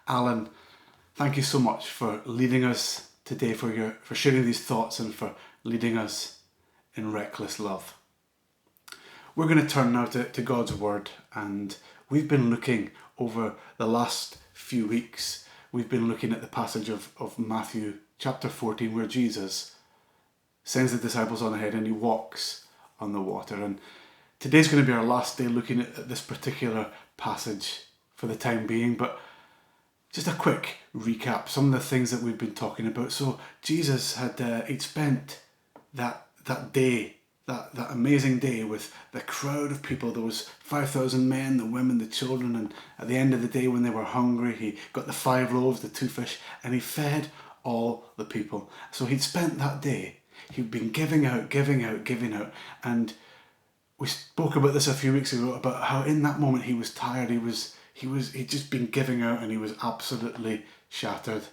Alan, thank you so much for leading us today, for sharing these thoughts and for leading us in reckless love. We're going to turn now to God's Word, and we've been looking over the last few weeks. We've been looking at the passage of Matthew chapter 14 where Jesus sends the disciples on ahead and he walks on the water. And today's going to be our last day looking at this particular passage for the time being, but just a quick recap, some of the things that we've been talking about. So Jesus he'd spent that day, that amazing day with the crowd of people. There was 5,000 men, the women, the children, and at the end of the day when they were hungry, he got the 5 loaves, the 2 fish, and he fed all the people. So he'd spent that day, he'd been giving out, and we spoke about this a few weeks ago, about how in that moment he was tired, he'd just been giving out and he was absolutely shattered.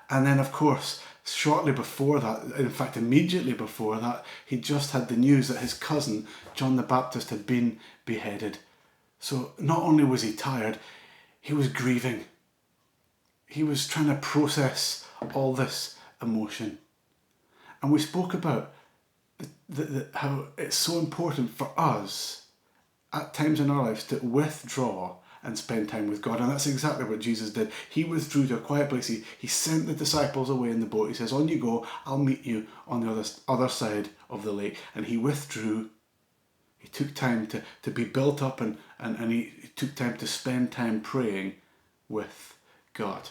And then of course, shortly before that, in fact immediately before that, he just had the news that his cousin, John the Baptist, had been beheaded. So not only was he tired, he was grieving. He was trying to process all this emotion. And we spoke about how it's so important for us at times in our lives to withdraw and spend time with God. And that's exactly what Jesus did. He withdrew to a quiet place. He sent the disciples away in the boat. He says, on you go, I'll meet you on the other side of the lake. And he withdrew. He took time to be built up and he took time to spend time praying with God.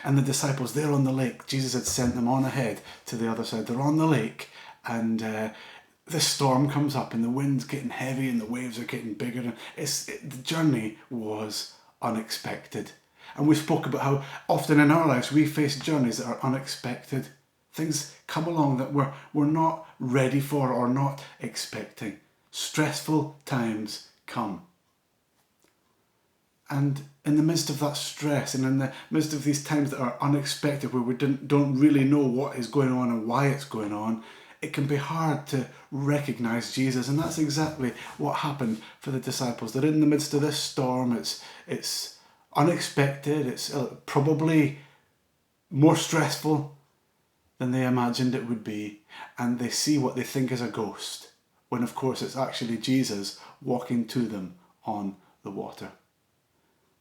And the disciples, they're on the lake. Jesus had sent them on ahead to the other side. They're on the lake and the storm comes up and the wind's getting heavy and the waves are getting bigger. And the journey was unexpected. And we spoke about how often in our lives we face journeys that are unexpected. Things come along that we're not ready for or not expecting. Stressful times come. And in the midst of that stress and in the midst of these times that are unexpected, where we don't really know what is going on and why it's going on, it can be hard to recognize Jesus. And that's exactly what happened for the disciples. They're in the midst of this storm. It's unexpected. It's probably more stressful than they imagined it would be. And they see what they think is a ghost, when of course it's actually Jesus walking to them on the water.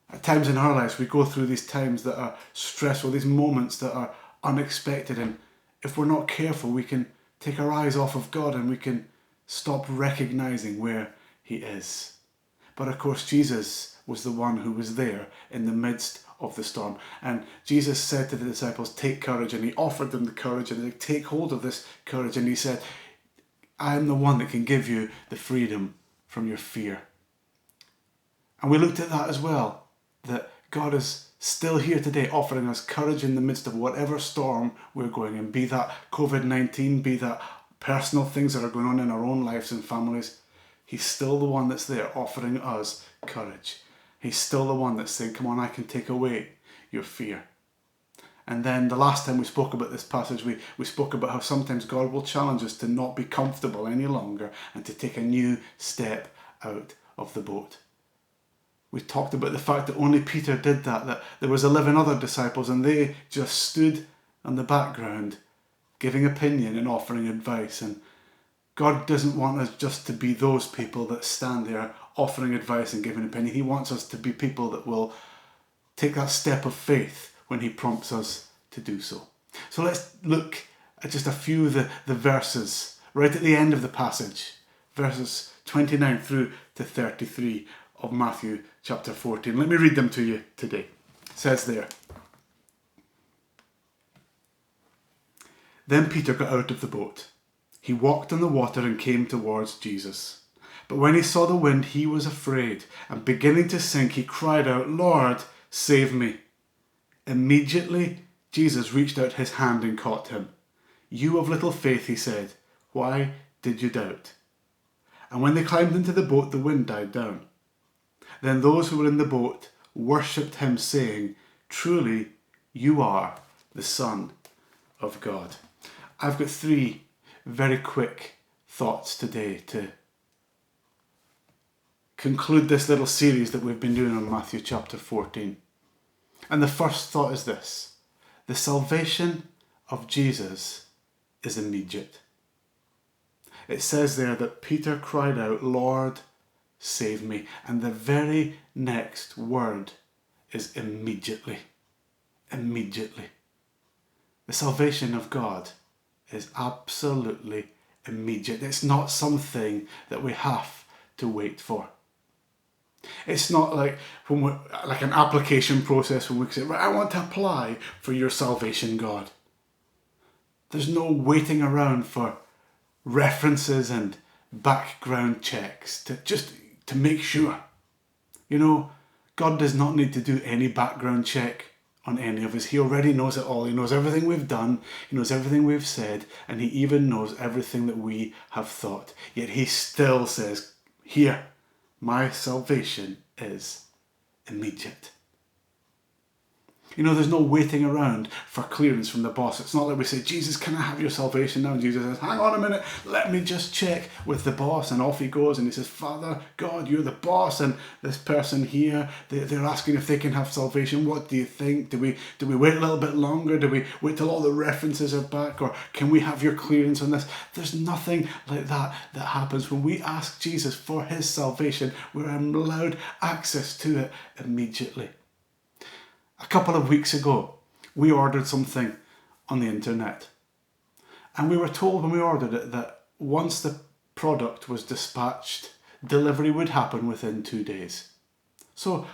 At times in our lives we go through these times that are stressful, these moments that are unexpected, and if we're not careful we can take our eyes off of God and we can stop recognizing where he is. But of course Jesus was the one who was there in the midst of the storm. And Jesus said to the disciples, take courage, and he offered them the courage and they take hold of this courage, and he said, I am the one that can give you the freedom from your fear. And we looked at that as well, that God is still here today offering us courage in the midst of whatever storm we're going in, be that COVID-19, be that personal things that are going on in our own lives and families. He's still the one that's there offering us courage. He's still the one that's saying, come on, I can take away your fear. And then the last time we spoke about this passage, we spoke about how sometimes God will challenge us to not be comfortable any longer and to take a new step out of the boat. We talked about the fact that only Peter did that there was 11 other disciples and they just stood on the background giving opinion and offering advice. And God doesn't want us just to be those people that stand there offering advice and giving opinion. He wants us to be people that will take that step of faith when he prompts us to do so. So let's look at just a few of the verses right at the end of the passage, verses 29 through to 33 of Matthew chapter 14. Let me read them to you today. It says there, Then Peter got out of the boat. He walked on the water and came towards Jesus. But when he saw the wind, he was afraid, and beginning to sink, he cried out, Lord, save me. Immediately, Jesus reached out his hand and caught him. You of little faith, he said, why did you doubt? And when they climbed into the boat, the wind died down. Then those who were in the boat worshipped him, saying, Truly, you are the Son of God. I've got 3 very quick thoughts today to conclude this little series that we've been doing on Matthew chapter 14. And the first thought is this: the salvation of Jesus is immediate. It says there that Peter cried out, "Lord, save me." And the very next word is immediately. Immediately. The salvation of God is absolutely immediate. It's not something that we have to wait for. It's not like like an application process when we say, right, I want to apply for your salvation, God. There's no waiting around for references and background checks to make sure. You know, God does not need to do any background check on any of us. He already knows it all. He knows everything we've done. He knows everything we've said. And he even knows everything that we have thought. Yet he still says, here, my salvation is immediate. You know, there's no waiting around for clearance from the boss. It's not like we say, Jesus, can I have your salvation now? And Jesus says, hang on a minute, let me just check with the boss. And off he goes and he says, Father, God, you're the boss. And this person here, they're asking if they can have salvation. What do you think? Do we wait a little bit longer? Do we wait till all the references are back? Or can we have your clearance on this? There's nothing like that happens. When we ask Jesus for his salvation, we're allowed access to it immediately. A couple of weeks ago, we ordered something on the internet. And we were told when we ordered it that once the product was dispatched, delivery would happen within 2 days. So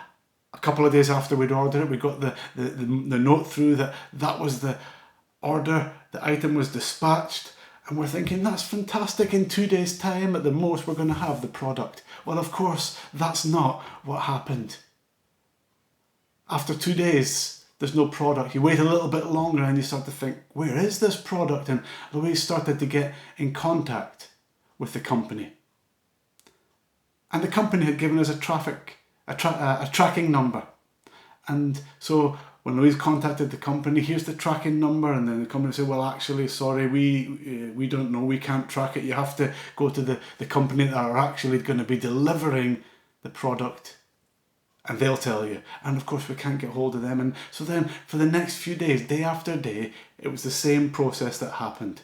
a couple of days after we'd ordered it, we got the note through that was the order, the item was dispatched. And we're thinking, that's fantastic, in 2 days' time at the most we're going to have the product. Well, of course, that's not what happened. After 2 days, there's no product. You wait a little bit longer and you start to think, where is this product? And Louise started to get in contact with the company. And the company had given us a tracking number. And so when Louise contacted the company, here's the tracking number. And then the company said, well, actually, sorry, we don't know. We can't track it. You have to go to the company that are actually going to be delivering the product. And they'll tell you. And of course we can't get hold of them. And so then for the next few days, day after day, it was the same process that happened.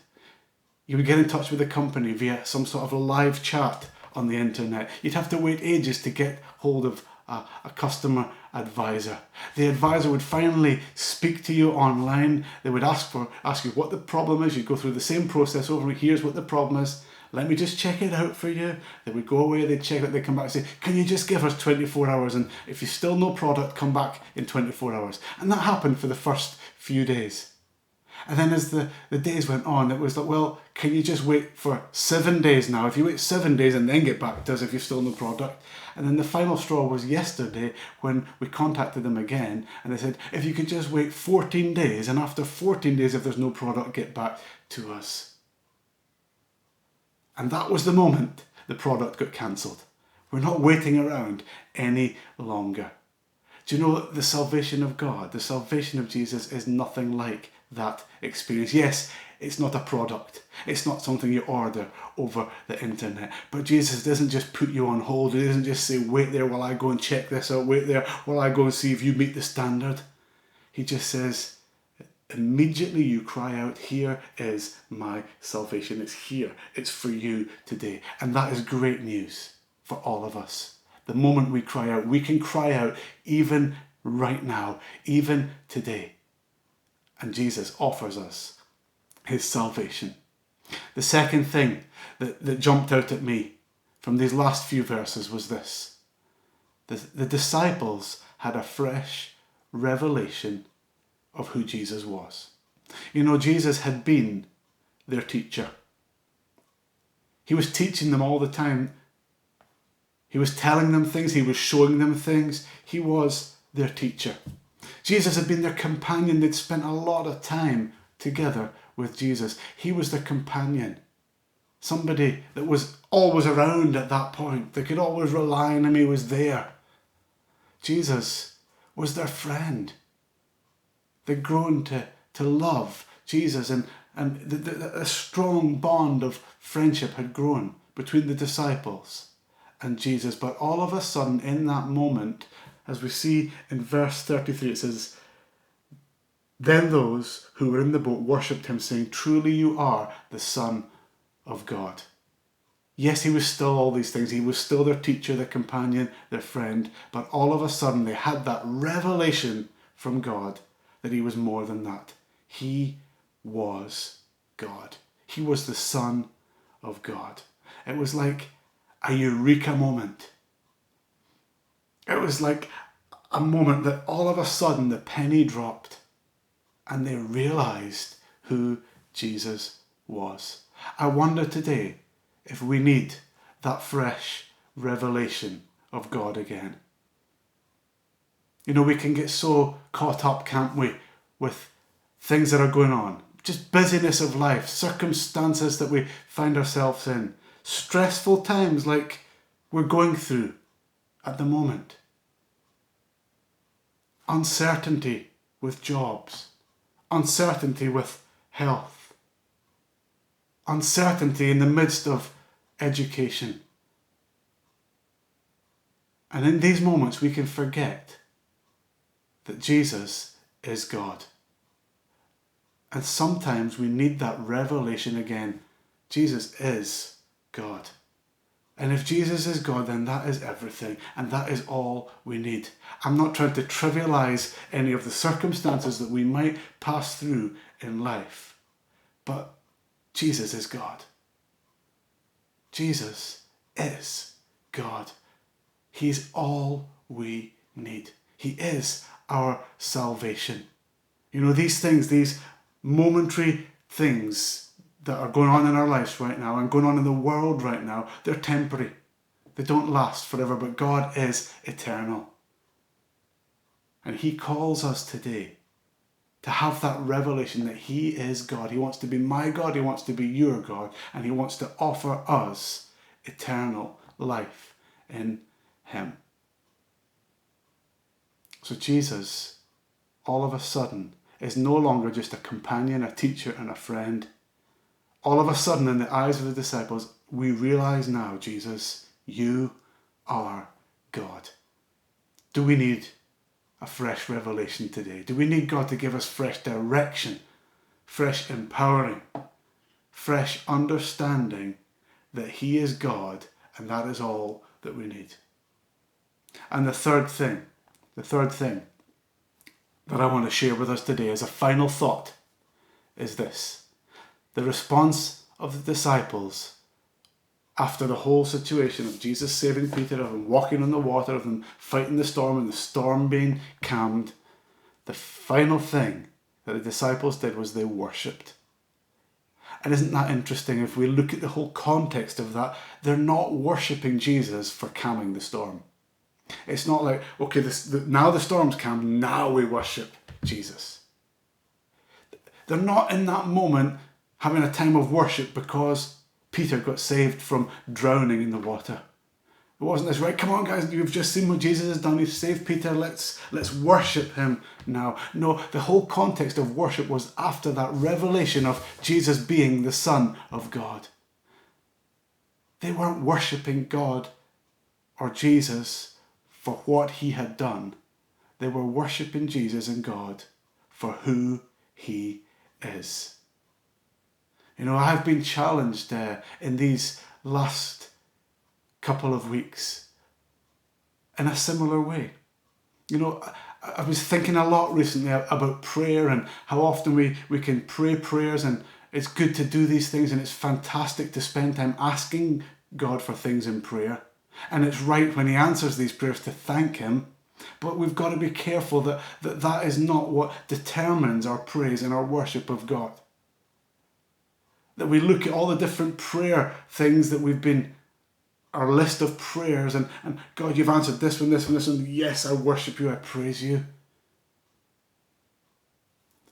You would get in touch with the company via some sort of a live chat on the internet. You'd have to wait ages to get hold of a customer advisor. The advisor would finally speak to you online. They would ask you what the problem is. You'd go through the same process over. Here's what the problem is. Let me just check it out for you. They would go away, they'd check it, they'd come back and say, can you just give us 24 hours? And if you still no product, come back in 24 hours. And that happened for the first few days. And then as the days went on, it was like, well, can you just wait for 7 days now? If you wait 7 days and then get back to us if you've still no product. And then the final straw was yesterday when we contacted them again. And they said, if you could just wait 14 days, and after 14 days, if there's no product, get back to us. And that was the moment the product got cancelled. We're not waiting around any longer. Do you know that the salvation of God, the salvation of Jesus is nothing like that experience? Yes, it's not a product. It's not something you order over the internet. But Jesus doesn't just put you on hold. He doesn't just say, wait there while I go and check this out. Wait there while I go and see if you meet the standard. He just says, immediately you cry out, here is my salvation. It's here. It's for you today. And that is great news for all of us. The moment we cry out, we can cry out even right now, even today. And Jesus offers us his salvation. The second thing that jumped out at me from these last few verses was this. The disciples had a fresh revelation of who Jesus was. You know, Jesus had been their teacher. He was teaching them all the time. He was telling them things. He was showing them things. He was their teacher. Jesus had been their companion. They'd spent a lot of time together with Jesus. He was their companion. Somebody that was always around at that point. They could always rely on him. He was there. Jesus was their friend. They'd grown to love Jesus, and a strong bond of friendship had grown between the disciples and Jesus. But all of a sudden, in that moment, As we see in verse 33, it says, "Then those who were in the boat worshipped him, saying, 'Truly you are the Son of God.'" Yes, he was still all these things. He was still their teacher, their companion, their friend. But all of a sudden they had that revelation from God that he was more than that. He was God. He was the Son of God. It was like a eureka moment. It was like a moment that all of a sudden the penny dropped and they realized who Jesus was. I wonder today if we need that fresh revelation of God again. You know, we can get so caught up, can't we, with things that are going on. Just busyness of life, circumstances that we find ourselves in, stressful times like we're going through at the moment. Uncertainty with jobs, uncertainty with health, uncertainty in the midst of education. And in these moments we can forget that Jesus is God. And sometimes we need that revelation again. Jesus is God. And if Jesus is God, then that is everything. And that is all we need. I'm not trying to trivialize any of the circumstances that we might pass through in life. But Jesus is God. Jesus is God. He's all we need. He is our salvation. You know, these things, these momentary things that are going on in our lives right now and going on in the world right now, they're temporary. They don't last forever, but God is eternal. And he calls us today to have that revelation that he is God. He wants to be my God, he wants to be your God, and he wants to offer us eternal life in him. So Jesus, all of a sudden, is no longer just a companion, a teacher, and a friend. All of a sudden, in the eyes of the disciples, we realize now, Jesus, you are God. Do we need a fresh revelation today? Do we need God to give us fresh direction, fresh empowering, fresh understanding that he is God and that is all that we need? And the third thing that I want to share with us today as a final thought is this. The response of the disciples after the whole situation of Jesus saving Peter, of him walking on the water, of him fighting the storm and the storm being calmed, the final thing that the disciples did was they worshipped. And isn't that interesting? If we look at the whole context of that, they're not worshipping Jesus for calming the storm. It's not like, okay, now the storm's calmed, now we worship Jesus. They're not in that moment having a time of worship because Peter got saved from drowning in the water. It wasn't this, right, come on guys, you've just seen what Jesus has done, he's saved Peter, let's worship him now. No, the whole context of worship was after that revelation of Jesus being the Son of God. They weren't worshipping God or Jesus for what he had done. They were worshipping Jesus and God for who he is. You know, I've been challenged in these last couple of weeks in a similar way. You know, I was thinking a lot recently about prayer and how often we can pray prayers, and it's good to do these things and it's fantastic to spend time asking God for things in prayer. And it's right when he answers these prayers to thank him. But we've got to be careful that is not what determines our praise and our worship of God. That we look at all the different prayer things that we've been, our list of prayers, and God, you've answered this one, this one, this one. Yes, I worship you, I praise you.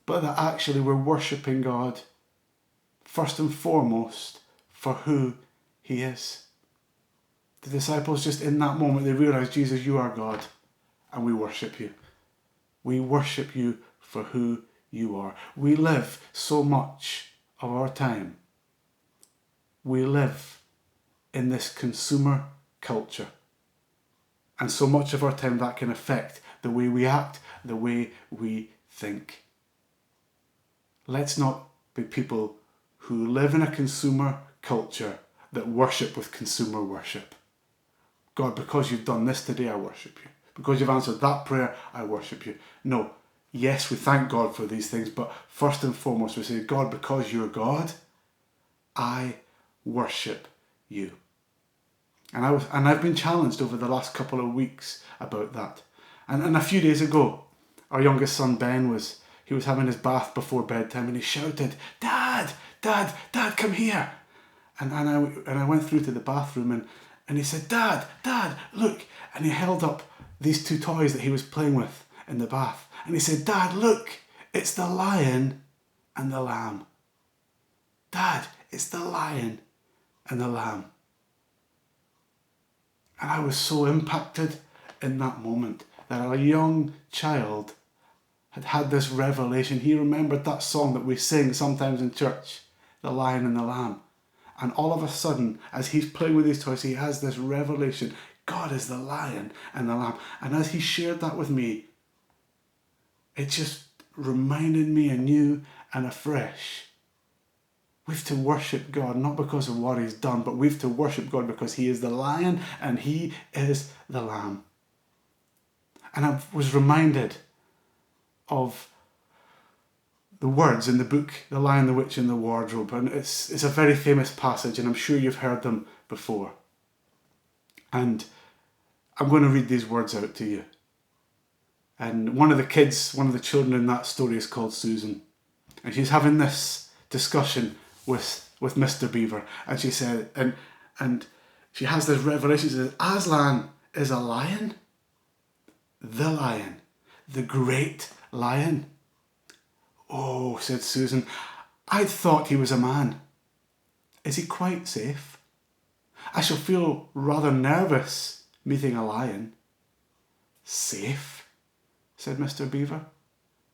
But that actually we're worshipping God first and foremost for who he is. The disciples, just in that moment, they realized, Jesus, you are God, and we worship you. We worship you for who you are. We live so much of our time. We live in this consumer culture. And so much of our time that can affect the way we act, the way we think. Let's not be people who live in a consumer culture that worship with consumer worship. God, because you've done this today, I worship you. Because you've answered that prayer, I worship you. No. Yes, we thank God for these things, but first and foremost we say, God, because you're God, I worship you. And I've been challenged over the last couple of weeks about that. And a few days ago, our youngest son Ben was having his bath before bedtime, and he shouted, "Dad, Dad, Dad, come here!" And I went through to the bathroom, and he said, "Dad, Dad, look!" And he held up these two toys that he was playing with in the bath, and he said, "Dad, look! It's the lion and the lamb. Dad, it's the lion and the lamb." And I was so impacted in that moment that a young child had this revelation. He remembered that song that we sing sometimes in church, The Lion and the Lamb. And all of a sudden, as he's playing with his toys, he has this revelation. God is the lion and the lamb. And as he shared that with me, it just reminded me anew and afresh. We've to worship God, not because of what he's done, but we've to worship God because he is the lion and he is the lamb. And I was reminded of the words in the book, The Lion, the Witch and the Wardrobe. And it's a very famous passage, and I'm sure you've heard them before. And I'm going to read these words out to you. And one of the children in that story is called Susan. And she's having this discussion with Mr. Beaver. And she said, and she has this revelation. She says, Aslan is a lion. The great lion. Oh, said Susan, I'd thought he was a man. Is he quite safe? I shall feel rather nervous meeting a lion. Safe? Said Mr. Beaver.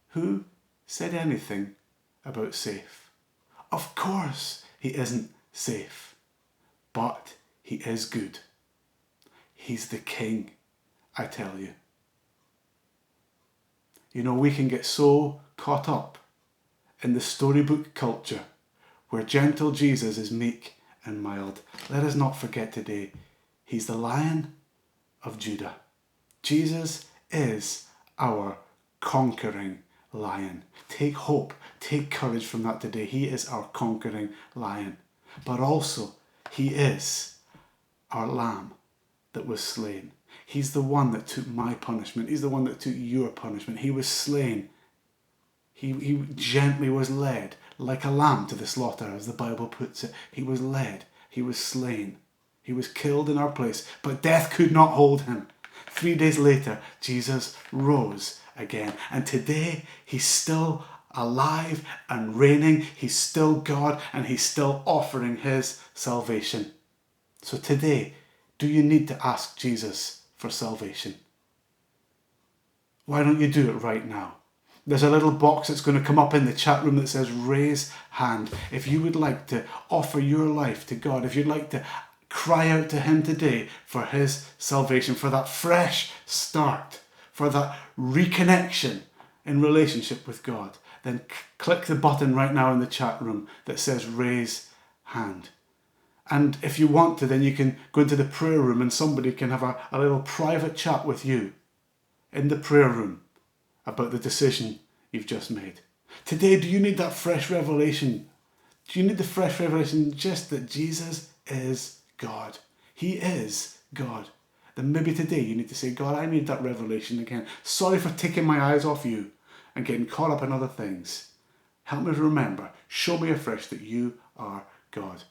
Who said anything about safe? Of course he isn't safe, but he is good. He's the king, I tell you. You know, we can get so caught up in the storybook culture where gentle Jesus is meek and mild. Let us not forget today, he's the Lion of Judah. Jesus is our conquering lion. Take hope, take courage from that today. He is our conquering lion. But also, he is our lamb that was slain. He's the one that took my punishment. He's the one that took your punishment. He was slain. He gently was led like a lamb to the slaughter, as the Bible puts it. He was led. He was slain. He was killed in our place. But death could not hold him. 3 days later, Jesus rose again. And today, he's still alive and reigning. He's still God, and he's still offering his salvation. So today, do you need to ask Jesus for salvation? Why don't you do it right now? There's a little box that's going to come up in the chat room that says raise hand. If you would like to offer your life to God, if you'd like to cry out to him today for his salvation, for that fresh start, for that reconnection in relationship with God, then click the button right now in the chat room that says raise hand. And if you want to, then you can go into the prayer room and somebody can have a little private chat with you in the prayer room about the decision you've just made. Today, do you need that fresh revelation? Do you need the fresh revelation just that Jesus is God? He is God. Then maybe today you need to say, God, I need that revelation again. Sorry for taking my eyes off you and getting caught up in other things. Help me to remember. Show me afresh that you are God.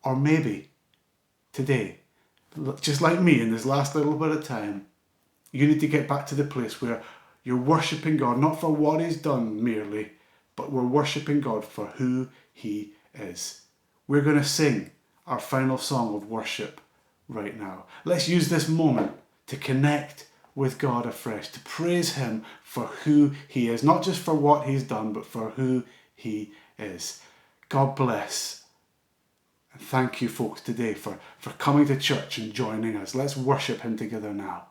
Or maybe today, just like me in this last little bit of time, you need to get back to the place where you're worshipping God, not for what he's done merely, but we're worshipping God for who he is. We're going to sing our final song of worship right now. Let's use this moment to connect with God afresh, to praise him for who he is, not just for what he's done, but for who he is. God bless. And thank you folks today for coming to church and joining us. Let's worship him together now.